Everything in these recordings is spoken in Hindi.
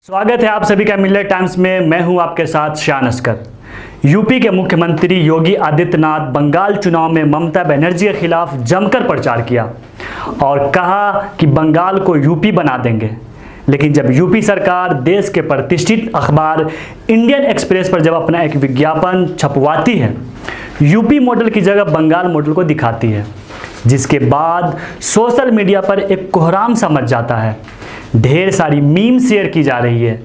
स्वागत है आप सभी का मिलेट टाइम्स में। मैं हूं आपके साथ शान अस्कर। यूपी के मुख्यमंत्री योगी आदित्यनाथ बंगाल चुनाव में ममता बनर्जी के खिलाफ जमकर प्रचार किया और कहा कि बंगाल को यूपी बना देंगे। लेकिन जब यूपी सरकार देश के प्रतिष्ठित अखबार इंडियन एक्सप्रेस पर जब अपना एक विज्ञापन छपवाती है, यूपी मॉडल की जगह बंगाल मॉडल को दिखाती है, जिसके बाद सोशल मीडिया पर एक कोहराम सा मच जाता है। ढेर सारी मीम शेयर की जा रही है।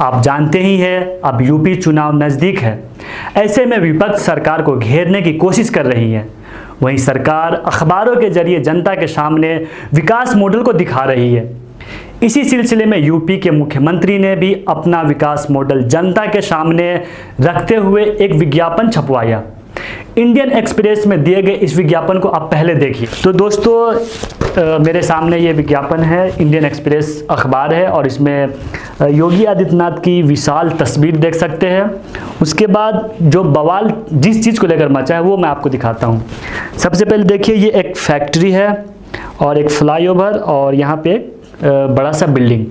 आप जानते ही हैं अब यूपी चुनाव नज़दीक है। ऐसे में विपक्ष सरकार को घेरने की कोशिश कर रही है। वहीं सरकार अखबारों के जरिए जनता के सामने विकास मॉडल को दिखा रही है। इसी सिलसिले में यूपी के मुख्यमंत्री ने भी अपना विकास मॉडल जनता के सामने रखते हुए एक विज्ञापन छपवाया। इंडियन एक्सप्रेस में दिए गए इस विज्ञापन को आप पहले देखिए। तो दोस्तों मेरे सामने ये विज्ञापन है, इंडियन एक्सप्रेस अखबार है और इसमें योगी आदित्यनाथ की विशाल तस्वीर देख सकते हैं। उसके बाद जो बवाल जिस चीज़ को लेकर मचा है वो मैं आपको दिखाता हूँ। सबसे पहले देखिए, ये एक फैक्ट्री है और एक फ्लाईओवर और यहाँ पे बड़ा सा बिल्डिंग,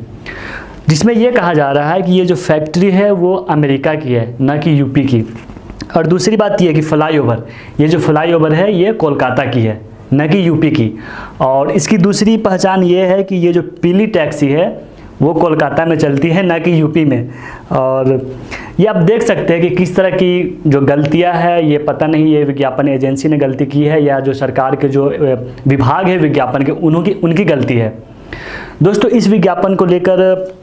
जिसमें ये कहा जा रहा है कि ये जो फैक्ट्री है वो अमेरिका की है, ना कि यूपी की। और दूसरी बात ये है कि फ्लाईओवर, ये जो फ्लाईओवर है ये कोलकाता की है, न कि यूपी की। और इसकी दूसरी पहचान ये है कि ये जो पीली टैक्सी है वो कोलकाता में चलती है, न कि यूपी में। और ये आप देख सकते हैं कि किस तरह की जो गलतियां है, ये पता नहीं ये विज्ञापन एजेंसी ने गलती की है या जो सरकार के जो विभाग है विज्ञापन के उनकी गलती है। दोस्तों इस विज्ञापन को लेकर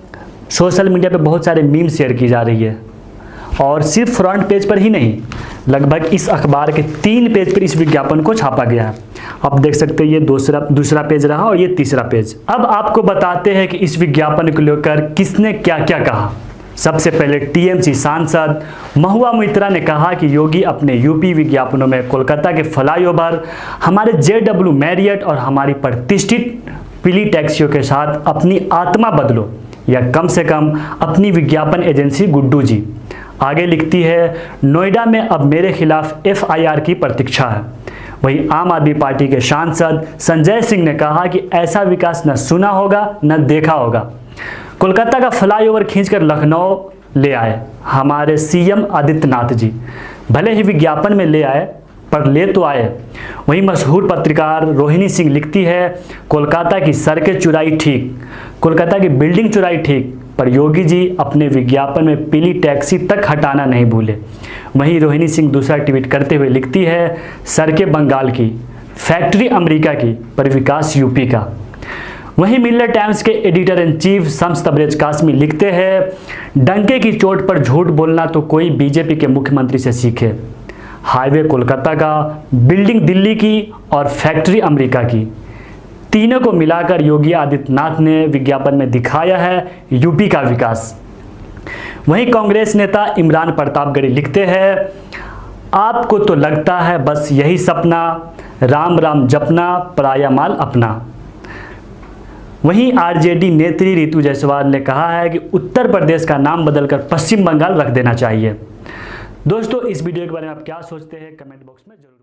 सोशल मीडिया पर बहुत सारे मीम शेयर की जा रही है और सिर्फ फ्रंट पेज पर ही नहीं, लगभग इस अखबार के 3 पेज पर इस विज्ञापन को छापा गया है। आप देख सकते हैं ये दूसरा पेज रहा और ये तीसरा पेज। अब आपको बताते हैं कि इस विज्ञापन को लेकर किसने क्या क्या कहा। सबसे पहले टीएमसी सांसद महुआ मोइत्रा ने कहा कि योगी अपने यूपी विज्ञापनों में कोलकाता के फ्लाईओवर, हमारे जेडब्ल्यू मैरियट और हमारी प्रतिष्ठित पीली टैक्सियों के साथ अपनी आत्मा बदलो, या कम से कम अपनी विज्ञापन एजेंसी गुड्डू जी। आगे लिखती है, नोएडा में अब मेरे खिलाफ एफआईआर की प्रतीक्षा है। वहीं आम आदमी पार्टी के सांसद संजय सिंह ने कहा कि ऐसा विकास न सुना होगा न देखा होगा। कोलकाता का फ्लाईओवर खींचकर लखनऊ ले आए हमारे सीएम आदित्यनाथ जी। भले ही विज्ञापन में ले आए पर ले तो आए। वहीं मशहूर पत्रकार रोहिणी सिंह लिखती है, कोलकाता की सड़कें चुराई ठीक, कोलकाता की बिल्डिंग चुराई ठीक, पर योगी जी अपने विज्ञापन में पीली टैक्सी तक हटाना नहीं भूले। वहीं रोहिणी सिंह दूसरा ट्वीट करते हुए लिखती है, सड़कें बंगाल की, फैक्ट्री अमेरिका की, पर विकास यूपी का। वहीं मिलेट टाइम्स के editor in chief Shams Tabrez Qasmi लिखते हैं, डंके की चोट पर झूठ बोलना तो कोई बीजेपी के मुख्यमंत्री से सीखे। हाईवे कोलकाता का, बिल्डिंग दिल्ली की और फैक्ट्री अमेरिका की, तीनों को मिलाकर योगी आदित्यनाथ ने विज्ञापन में दिखाया है यूपी का विकास। वहीं कांग्रेस नेता इमरान प्रतापगढ़ी लिखते हैं, आपको तो लगता है बस यही सपना, राम राम जपना, पराया माल अपना। वहीं आरजेडी नेत्री रितु जायसवाल ने कहा है कि उत्तर प्रदेश का नाम बदलकर पश्चिम बंगाल रख देना चाहिए। दोस्तों इस वीडियो के बारे में आप क्या सोचते हैं कमेंट बॉक्स में जरूर